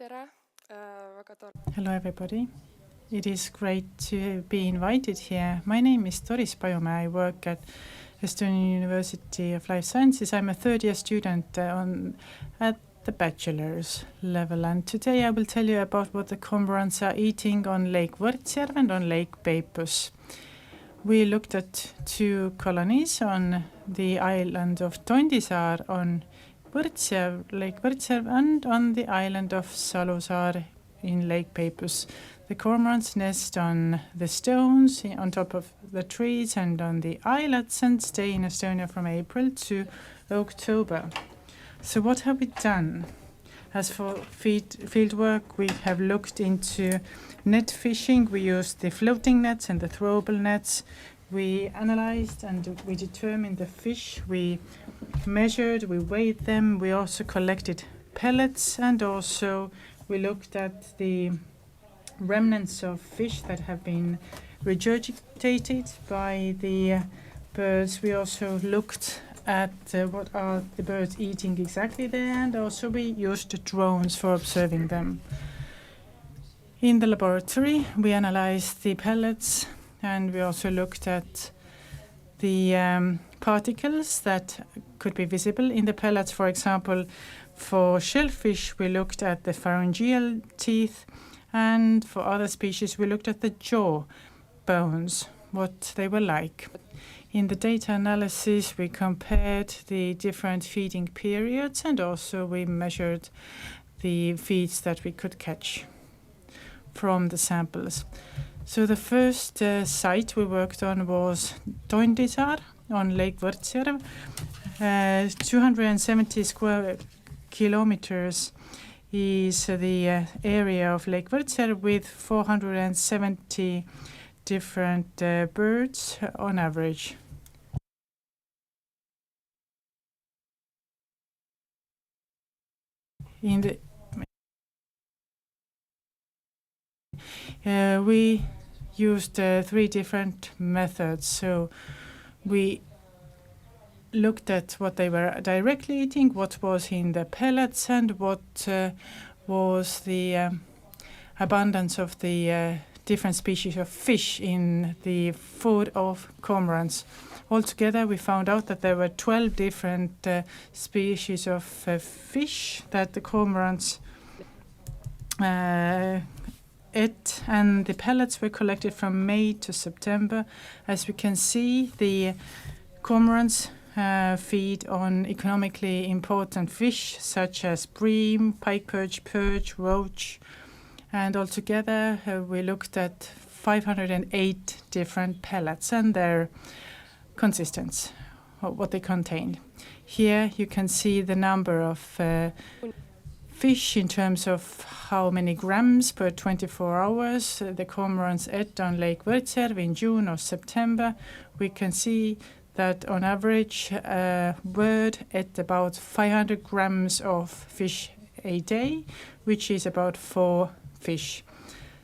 Hello everybody. It is great to be invited here. My name is Doris Pajumäe. I work at Estonian University of Life Sciences. I'm a third-year student at the bachelor's level, and today I will tell you about what the cormorants are eating on Lake Võrtsjärvel and on Lake Peipsil. We looked at two colonies on the island of Tondisaar on Lake Võrtsjärvel, and on the island of Salusaar in Lake Peipsil. The cormorants nest on the stones, on top of the trees and on the islets, and stay in Estonia from April to October. So what have we done? As for field work, we have looked into net fishing. We used the floating nets and the throwable nets. We analyzed and we determined the fish. We measured, we weighed them. We also collected pellets, and also we looked at the remnants of fish that have been regurgitated by the birds. We also looked at what are the birds eating exactly there, and also we used drones for observing them. In the laboratory, we analyzed the pellets, and we also looked at the particles that could be visible in the pellets. For example, for shellfish, we looked at the pharyngeal teeth, and for other species, we looked at the jaw bones, what they were like. In the data analysis, we compared the different feeding periods, and also we measured the feeds that we could catch from the samples. So the first site we worked on was Tondisaar on Lake Võrtsjärvel, 270 square kilometers is the area of Lake Võrtsjärvel, with 470 different birds on average. We used three different methods. So we looked at what they were directly eating, what was in the pellets, and what was the abundance of the different species of fish in the food of cormorants. Altogether, we found out that there were 12 different species of fish that the cormorants ate, and the pellets were collected from May to September. As we can see, the cormorants feed on economically important fish such as bream, pike perch, roach, and altogether we looked at 508 different pellets and their consistence, what they contained. Here you can see the number of fish in terms of how many grams per 24 hours the cormorants ate on Lake Võrtsjärvel in June or September. We can see that on average a bird ate about 500 grams of fish a day, which is about 4 fish.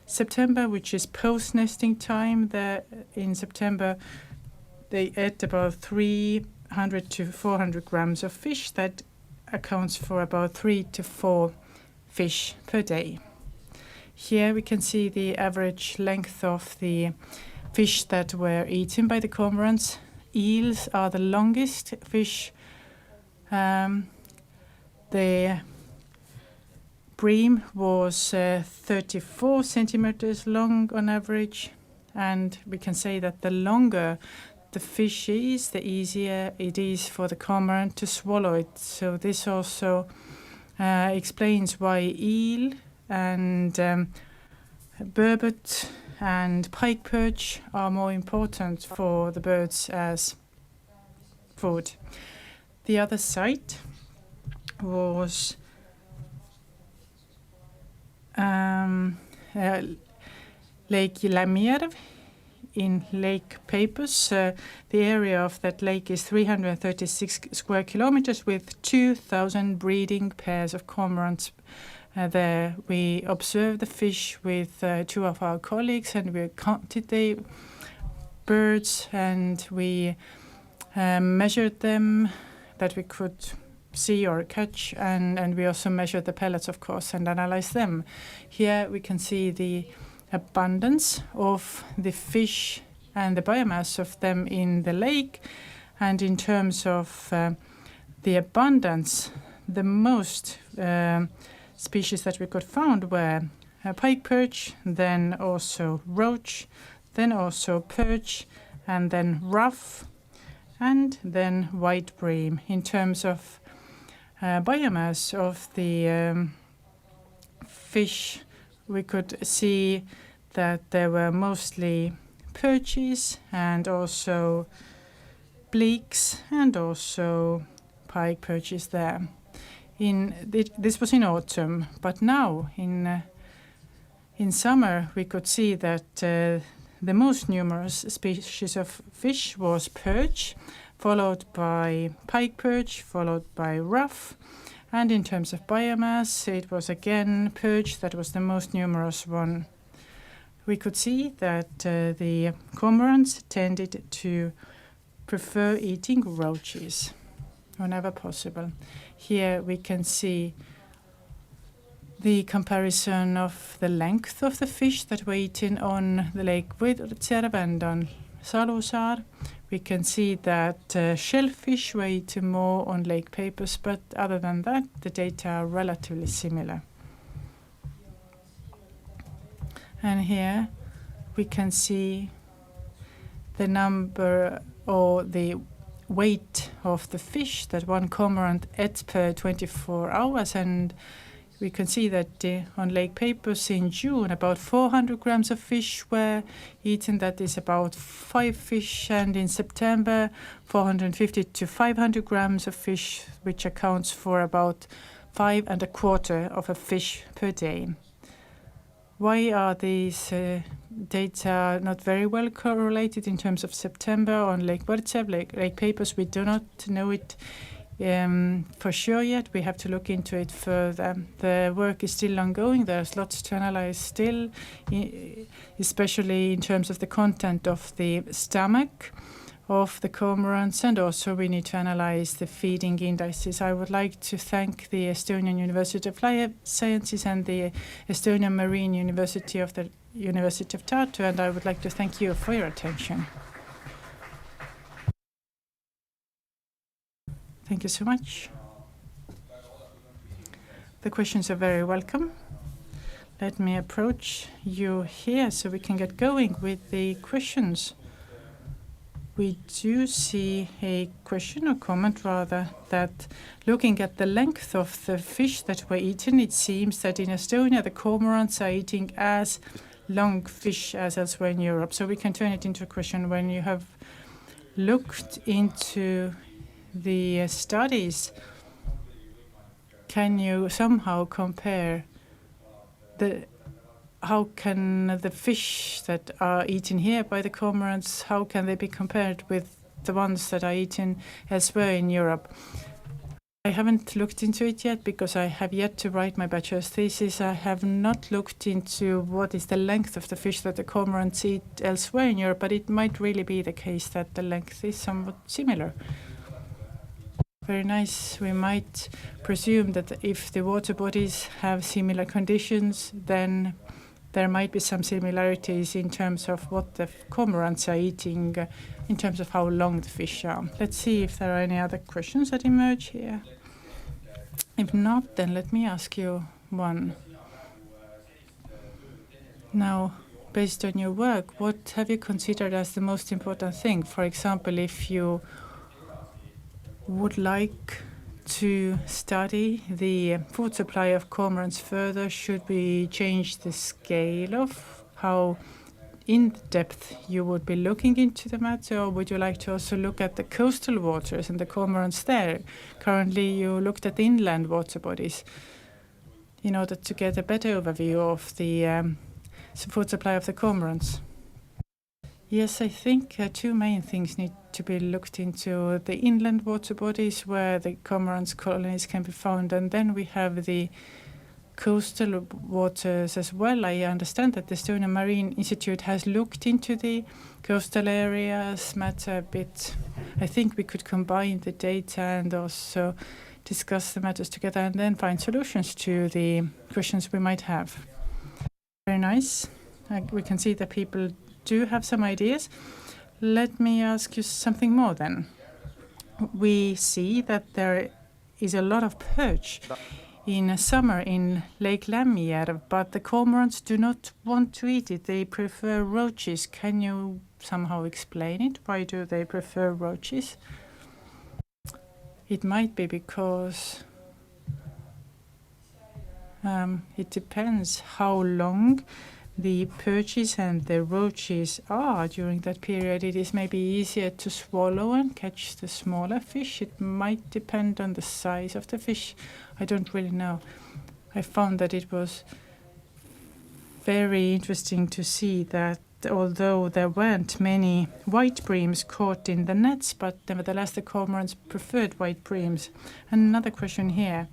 September, which is post-nesting time, in September they ate about 300 to 400 grams of fish. That accounts for about 3 to 4 fish per day. Here we can see the average length of the fish that were eaten by the cormorants. Eels are the longest fish. The bream was 34 centimeters long on average, and we can say that the longer the fish is, the easier it is for the cormorant to swallow it. So this also explains why eel and burbot and pike perch are more important for the birds as food. The other site was Lake Lämmijärv in Lake Peipsil. The area of that lake is 336 square kilometers with 2,000 breeding pairs of cormorants. There we observed the fish with 2 of our colleagues, and we counted the birds, and we measured them that we could see or catch, and we also measure the pellets, of course, and analyze them. Here we can see the abundance of the fish and the biomass of them in the lake. And in terms of the abundance, the most species that we could find were pike perch, then also roach, then also perch, and then ruff, and then white bream. In terms of biomass of the fish, we could see that there were mostly perches and also bleaks and also pike perches there. This was in autumn, but now in summer we could see that the most numerous species of fish was perch, followed by pike perch, followed by ruff. And in terms of biomass, it was again perch that was the most numerous one. We could see that the cormorants tended to prefer eating roaches whenever possible. Here we can see the comparison of the length of the fish that were eaten on the lake Võrtsjärvel and on Salusaar. We can see that shellfish were eaten more on Lake Peipsil, but other than that, the data are relatively similar. And here we can see the number or the weight of the fish that one cormorant ate per 24 hours, and we can see that on Lake Peipsil in June about 400 grams of fish were eaten. That is about 5 fish, and in September 450 to 500 grams of fish, which accounts for about 5 1/4 of a fish per day. Why are these data not very well correlated in terms of September on Lake Võrtsjärvel, Lake Peipsil? We do not know it for sure yet. We have to look into it further. The work is still ongoing. There's lots to analyze still, especially in terms of the content of the stomach of the cormorants, and also we need to analyze the feeding indices. I would like to thank the Estonian University of Life Sciences and the Estonian Marine University of the University of Tartu, and I would like to thank you for your attention. Thank you so much. The questions are very welcome. Let me approach you here so we can get going with the questions. We do see a question or comment rather that looking at the length of the fish that were eaten, it seems that in Estonia the cormorants are eating as long fish as elsewhere in Europe. So we can turn it into a question. When you have looked into the studies, can you somehow compare how can the fish that are eaten here by the cormorants, how can they be compared with the ones that are eaten elsewhere in Europe? I haven't looked into it yet because I have yet to write my bachelor's thesis. I have not looked into what is the length of the fish that the cormorants eat elsewhere in Europe, but it might really be the case that the length is somewhat similar. Very nice. We might presume that if the water bodies have similar conditions, then there might be some similarities in terms of what the cormorants are eating, in terms of how long the fish are. Let's see if there are any other questions that emerge here. If not, then let me ask you one. Now, based on your work, what have you considered as the most important thing? For example, if you would like to study the food supply of cormorants further, should we change the scale of how in depth you would be looking into the matter, or would you like to also look at the coastal waters and the cormorants there? Currently you looked at the inland water bodies in order to get a better overview of the food supply of the cormorants. Yes, I think two main things need to be looked into: the inland water bodies where the cormorants colonies can be found, and then we have the coastal waters as well. I understand that the Estonian Marine Institute has looked into the coastal areas matter a bit. I think we could combine the data and also discuss the matters together and then find solutions to the questions we might have. Very nice. We can see that people do have some ideas. Let me ask you something more then. We see that there is a lot of perch in summer in Lake Lämmijärv, but the cormorants do not want to eat it. They prefer roaches. Can you somehow explain it? Why do they prefer roaches? It might be because it depends how long the perches and the roaches are during that period. It is maybe easier to swallow and catch the smaller fish. It might depend on the size of the fish. I don't really know. I found that it was very interesting to see that although there weren't many white breams caught in the nets, but nevertheless the cormorants preferred white breams. Another question here.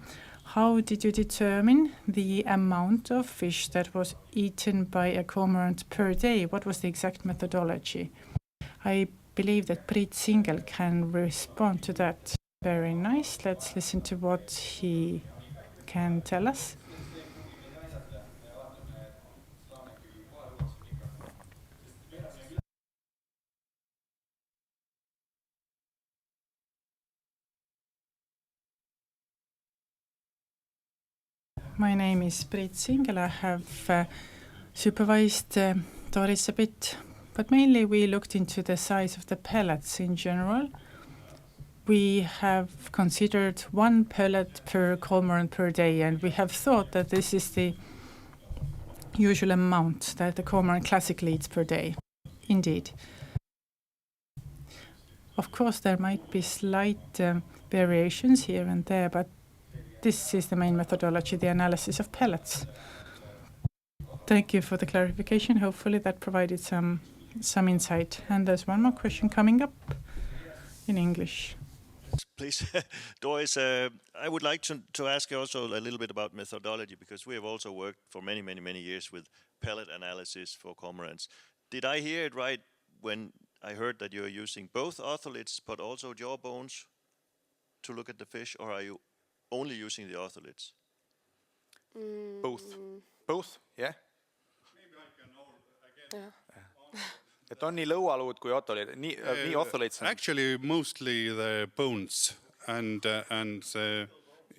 How did you determine the amount of fish that was eaten by a cormorant per day? What was the exact methodology? I believe that Priit Singel can respond to that. Very nice. Let's listen to what he can tell us. My name is Priit Singel. I have supervised Doris a bit, but mainly we looked into the size of the pellets in general. We have considered 1 pellet per cormorant per day, and we have thought that this is the usual amount that the cormorant classically eats per day. Indeed. Of course, there might be slight variations here and there, but this is the main methodology, the analysis of pellets. Thank you for the clarification. Hopefully that provided some insight. And there's one more question coming up in English. Please, Doris, I would like to ask you also a little bit about methodology, because we have also worked for many years with pellet analysis for cormorants. Did I hear it right when I heard that you're using both otoliths but also jaw bones to look at the fish, or are you only using the otoliths? Both, yeah. Maybe I can again. Et on nii lõualuud kui otolid, nii otolits. Actually, mostly the bones and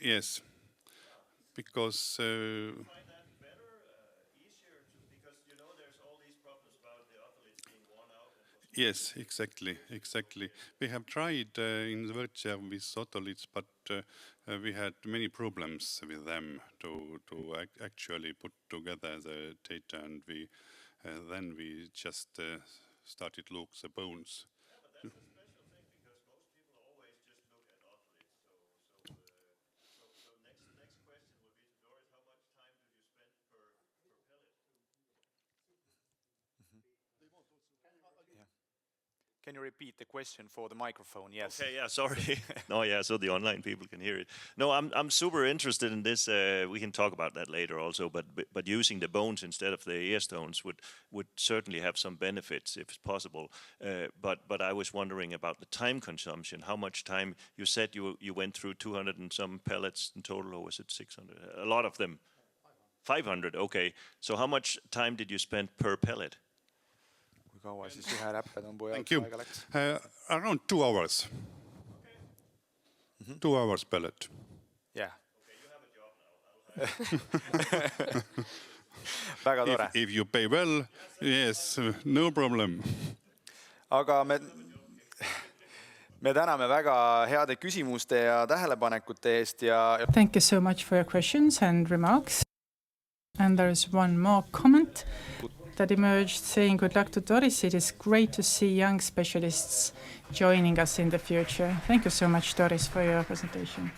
yes, because. Find that better, easier to, because you know there's all these problems about the otoliths being worn out. Yes, exactly. We have tried in the Võrtsjärvel with otoliths, but we had many problems with them to actually put together the data, and then we just started look the bones. Yeah, but that's a special thing, because most people always just look at otoliths. So next question would be to Doris: how much time did you spend per pellet? Yeah. Can you repeat the question for the microphone? Yes. Okay, yeah, sorry. No, yeah, so the online people can hear it. No, I'm super interested in this. We can talk about that later also, but using the bones instead of the ear stones would certainly have some benefits if it's possible. But I was wondering about the time consumption. How much time? You said you went through 200 and some pellets in total, or was it 600? A lot of them. 500, okay. So how much time did you spend per pellet? Thank you. Around 2 hours. Okay. 2 hours pellet. Yeah. Okay, you have a job now. Väga tore. If you pay well, yes, no problem. Aga me täname väga heade küsimuste ja tähelepanekute eest ja Thank you so much for your questions and remarks. And there is one more comment that emerged saying good luck to Doris. It is great to see young specialists joining us in the future. Thank you so much, Doris, for your presentation.